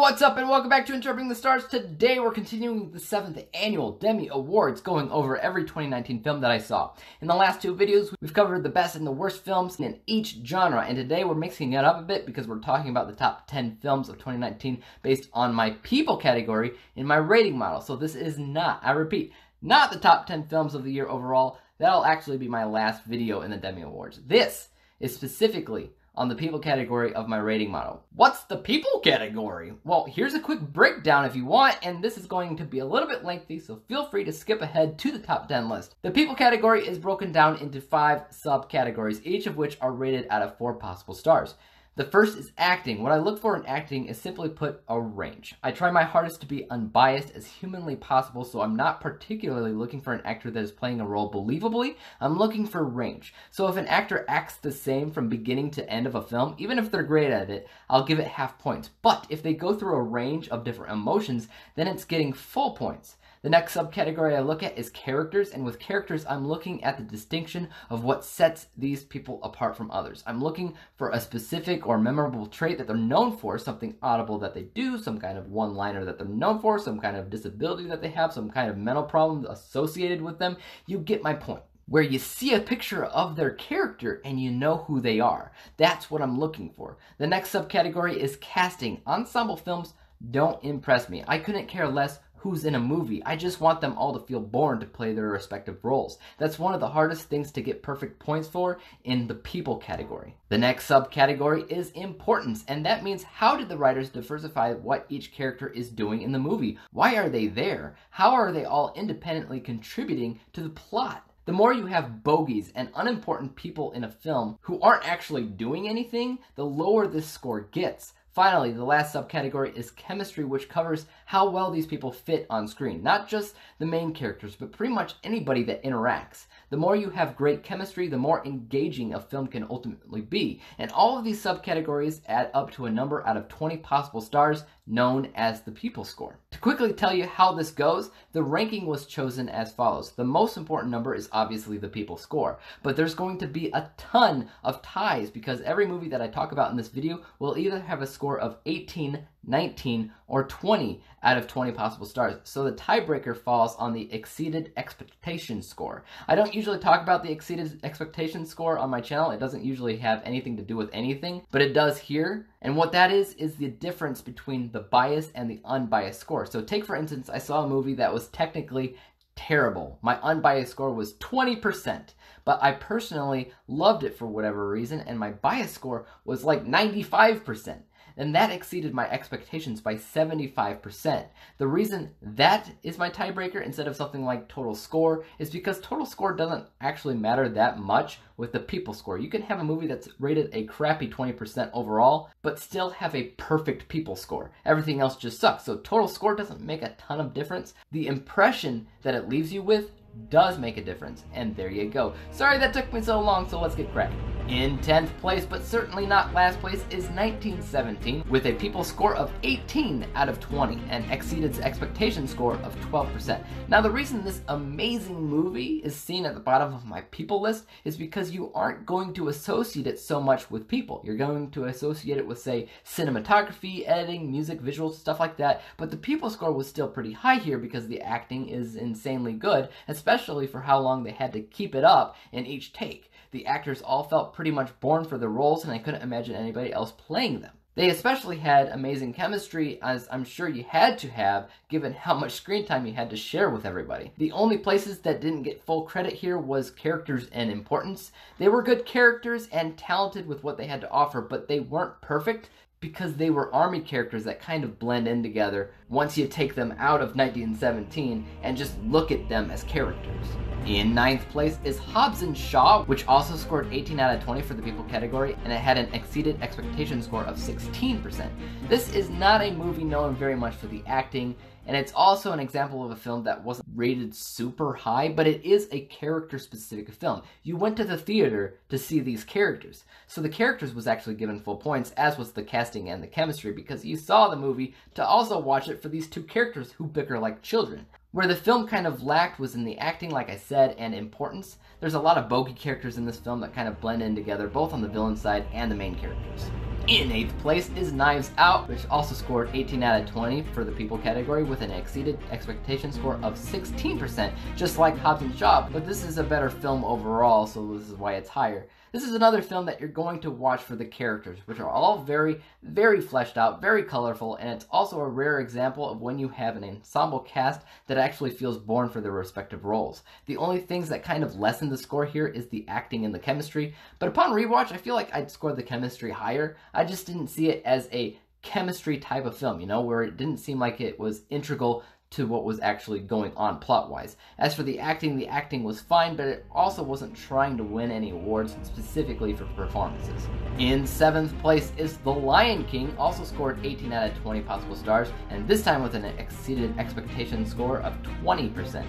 what's up and welcome back to Interpreting the Stars. Today we're continuing the 7th annual Demmy Awards, going over every 2019 film that I saw. In the last two videos, we've covered the best and the worst films in each genre, and today we're mixing it up a bit because we're talking about the top 10 films of 2019 based on my people category in my rating model. So this is not, I repeat, not the top 10 films of the year overall. That'll actually be my last video in the Demmy Awards. This is specifically on the people category of my rating model. What's the people category? Well, here's a quick breakdown if you want, and this is going to be a little bit lengthy, so feel free to skip ahead to the top 10 list. The people category is broken down into 5 subcategories, each of which are rated out of 4 possible stars. The first is acting. What I look for in acting is, simply put, a range. I try my hardest to be unbiased as humanly possible, so I'm not particularly looking for an actor that is playing a role believably. I'm looking for range. So if an actor acts the same from beginning to end of a film, even if they're great at it, I'll give it half points. But if they go through a range of different emotions, then it's getting full points. The next subcategory I look at is characters, and with characters, I'm looking at the distinction of what sets these people apart from others. I'm looking for a specific or memorable trait that they're known for, something audible that they do, some kind of one-liner that they're known for, some kind of disability that they have, some kind of mental problem associated with them. You get my point. Where you see a picture of their character and you know who they are. That's what I'm looking for. The next subcategory is casting. Ensemble films don't impress me. I couldn't care less who's in a movie. I just want them all to feel born to play their respective roles. That's one of the hardest things to get perfect points for in the people category. The next subcategory is importance, and that means how did the writers diversify what each character is doing in the movie? Why are they there? How are they all independently contributing to the plot? The more you have bogeys and unimportant people in a film who aren't actually doing anything, the lower this score gets. Finally, the last subcategory is chemistry, which covers how well these people fit on screen. Not just the main characters, but pretty much anybody that interacts. The more you have great chemistry, the more engaging a film can ultimately be. And all of these subcategories add up to a number out of 20 possible stars, known as the people score. To quickly tell you how this goes, the ranking was chosen as follows. The most important number is obviously the people score, but there's going to be a ton of ties because every movie that I talk about in this video will either have a score of 18, 19, or 20 out of 20 possible stars. So the tiebreaker falls on the exceeded expectation score. I don't usually talk about the exceeded expectation score on my channel. It doesn't usually have anything to do with anything, but it does here. And what that is the difference between the biased and the unbiased score. So take, for instance, I saw a movie that was technically terrible. My unbiased score was 20%, but I personally loved it for whatever reason, and my biased score was like 95%. And that exceeded my expectations by 75%. The reason that is my tiebreaker instead of something like total score is because total score doesn't actually matter that much with the people score. You can have a movie that's rated a crappy 20% overall, but still have a perfect people score. Everything else just sucks. So total score doesn't make a ton of difference. The impression that it leaves you with does make a difference, and there you go. Sorry that took me so long, so let's get cracking. In 10th place, but certainly not last place, is 1917, with a people score of 18 out of 20 and exceeded its expectation score of 12%. Now, the reason this amazing movie is seen at the bottom of my people list is because you aren't going to associate it so much with people. You're going to associate it with, say, cinematography, editing, music, visuals, stuff like that, but the people score was still pretty high here because the acting is insanely good, especially for how long they had to keep it up in each take. The actors all felt pretty much born for the roles, and I couldn't imagine anybody else playing them. They especially had amazing chemistry, as I'm sure you had to have, given how much screen time you had to share with everybody. The only places that didn't get full credit here was characters and importance. They were good characters and talented with what they had to offer, but they weren't perfect because they were army characters that kind of blend in together once you take them out of 1917 and just look at them as characters. In 9th place is Hobson Shop, which also scored 18 out of 20 for the people category, and it had an exceeded expectation score of 16%. This is not a movie known very much for the acting, and it's also an example of a film that wasn't rated super high, but it is a character-specific film. You went to the theater to see these characters. So the characters was actually given full points, as was the casting and the chemistry, because you saw the movie to also watch it for these two characters who bicker like children. Where the film kind of lacked was in the acting, like I said, and importance. There's a lot of bogey characters in this film that kind of blend in together, both on the villain side and the main characters. In 8th place is Knives Out, which also scored 18 out of 20 for the people category with an exceeded expectation score of 16%, just like Hobson Shop, but this is a better film overall, so this is why it's higher. This is another film that you're going to watch for the characters, which are all very, very fleshed out, very colorful, and it's also a rare example of when you have an ensemble cast that actually feels born for their respective roles. The only things that kind of lessen the score here is the acting and the chemistry, but upon rewatch, I feel like I'd score the chemistry higher. I just didn't see it as a chemistry type of film, you know, where it didn't seem like it was integral to what was actually going on plot-wise. As for the acting was fine, but it also wasn't trying to win any awards specifically for performances. In 7th place is The Lion King, also scored 18 out of 20 possible stars, and this time with an exceeded expectation score of 20%.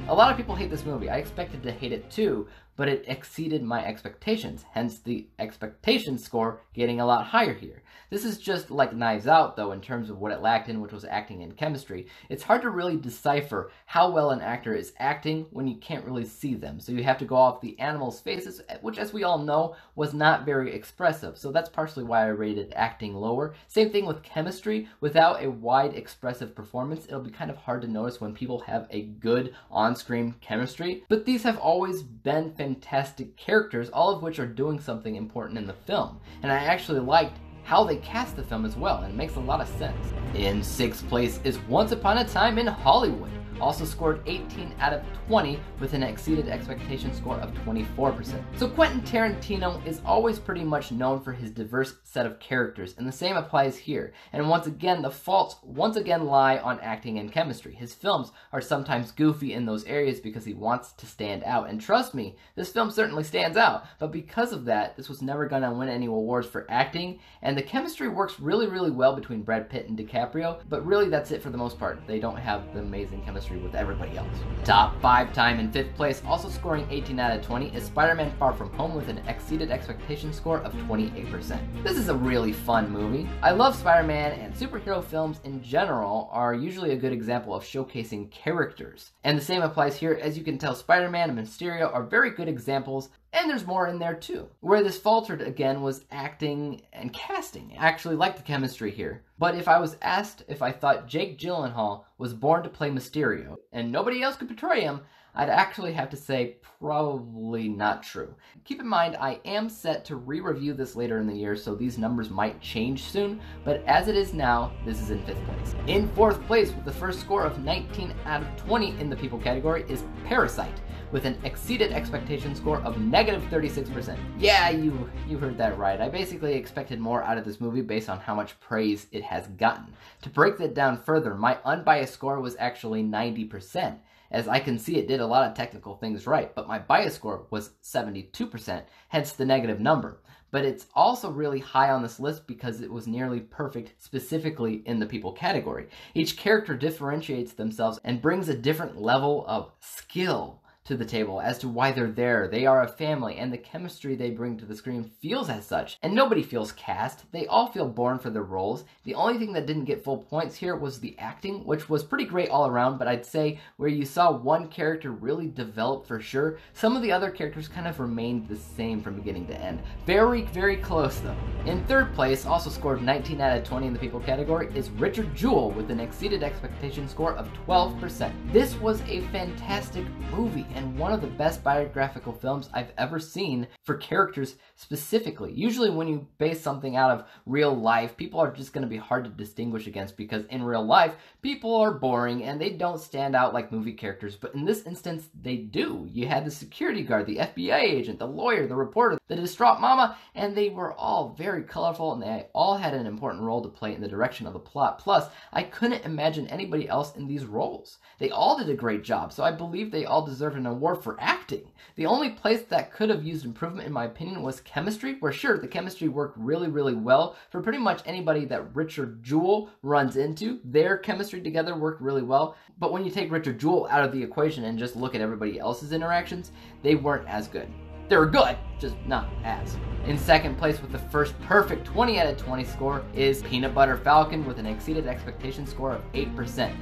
A lot of people hate this movie. I expected to hate it too, but it exceeded my expectations, hence the expectation score getting a lot higher here. This is just like Knives Out, though, in terms of what it lacked in, which was acting and chemistry. It's hard to really decipher how well an actor is acting when you can't really see them, so you have to go off the animals' faces, which, as we all know, was not very expressive, so that's partially why I rated acting lower. Same thing with chemistry. Without a wide, expressive performance, it'll be kind of hard to notice when people have a good on-screen chemistry, but these have always been fantastic characters, all of which are doing something important in the film, and I actually liked how they cast the film as well, and it makes a lot of sense. In 6th place is Once Upon a Time in Hollywood, also scored 18 out of 20 with an exceeded expectation score of 24%. So Quentin Tarantino is always pretty much known for his diverse set of characters, and the same applies here. And once again, the faults lie on acting and chemistry. His films are sometimes goofy in those areas because he wants to stand out, and trust me, this film certainly stands out, but because of that, this was never gonna win any awards for acting, and the chemistry works really, really well between Brad Pitt and DiCaprio, but really that's it for the most part. They don't have the amazing chemistry with everybody else. Top 5 time in 5th place, also scoring 18 out of 20, is Spider-Man Far From Home with an exceeded expectation score of 28%. This is a really fun movie. I love Spider-Man, and superhero films in general are usually a good example of showcasing characters. And the same applies here. As you can tell, Spider-Man and Mysterio are very good examples, and there's more in there too. Where this faltered again was acting and casting. I actually liked the chemistry here. But if I was asked if I thought Jake Gyllenhaal was born to play Mysterio and nobody else could portray him, I'd actually have to say probably not true. Keep in mind, I am set to re-review this later in the year, so these numbers might change soon, but as it is now, this is in 5th place. In 4th place, with the first score of 19 out of 20 in the people category, is Parasite, with an exceeded expectation score of negative 36%. Yeah, you heard that right. I basically expected more out of this movie based on how much praise it has gotten. To break that down further, my unbiased score was actually 90%. As I can see, it did a lot of technical things right, but my bias score was 72%, hence the negative number. But it's also really high on this list because it was nearly perfect specifically in the people category. Each character differentiates themselves and brings a different level of skill to the table as to why they're there. They are a family, and the chemistry they bring to the screen feels as such. And nobody feels cast. They all feel born for their roles. The only thing that didn't get full points here was the acting, which was pretty great all around, but I'd say where you saw one character really develop for sure, some of the other characters kind of remained the same from beginning to end. Very, very close though. In 3rd place, also scored 19 out of 20 in the people category, is Richard Jewell with an exceeded expectation score of 12%. This was a fantastic movie, and one of the best biographical films I've ever seen for characters specifically. Usually when you base something out of real life, people are just going to be hard to distinguish against because in real life, people are boring and they don't stand out like movie characters, but in this instance, they do. You had the security guard, the FBI agent, the lawyer, the reporter, the distraught mama, and they were all very colorful and they all had an important role to play in the direction of the plot. Plus, I couldn't imagine anybody else in these roles. They all did a great job, so I believe they all deserve an award for acting. The only place that could have used improvement, in my opinion, was chemistry, where sure, the chemistry worked really, really well for pretty much anybody that Richard Jewell runs into. Their chemistry together worked really well, but when you take Richard Jewell out of the equation and just look at everybody else's interactions, they weren't as good. They were good, just not as. In 2nd place with the first perfect 20 out of 20 score is Peanut Butter Falcon with an exceeded expectation score of 8%.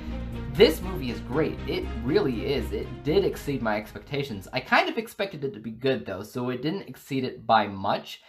This movie is great. It really is. It did exceed my expectations. I kind of expected it to be good though, so it didn't exceed it by much.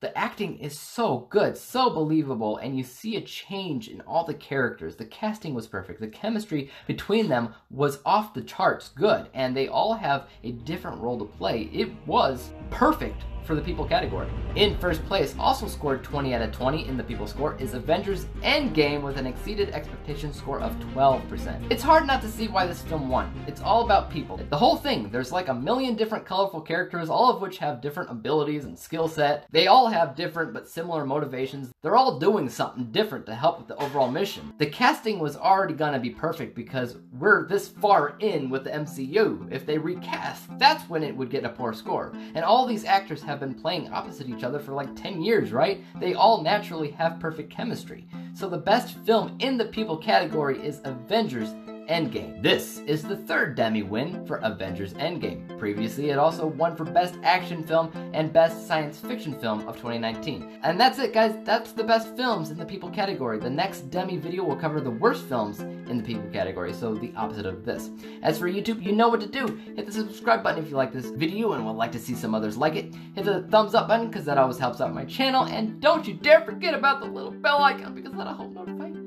The acting is so good, so believable, and you see a change in all the characters. The casting was perfect. The chemistry between them was off the charts good, and they all have a different role to play. It was perfect for the people category. In first place, also scored 20 out of 20 in the people score, is Avengers Endgame with an exceeded expectation score of 12%. It's hard not to see why this film won. It's all about people. The whole thing, there's like a million different colorful characters, all of which have different abilities and skill set. They all have different but similar motivations. They're all doing something different to help with the overall mission. The casting was already gonna be perfect because we're this far in with the MCU. If they recast, that's when it would get a poor score. And all these actors have been playing opposite each other for like 10 years, right? They all naturally have perfect chemistry. So the best film in the people category is Avengers Endgame. This is the third Demmy win for Avengers Endgame. Previously, it also won for Best Action Film and Best Science Fiction Film of 2019. And that's it, guys. That's the best films in the people category. The next Demmy video will cover the worst films in the people category, so the opposite of this. As for YouTube, you know what to do. Hit the subscribe button if you like this video and would like to see some others like it. Hit the thumbs up button because that always helps out my channel. And don't you dare forget about the little bell icon because that'll help notify you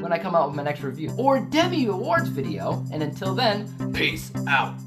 when I come out with my next review or Demmy Awards video. And until then, peace out.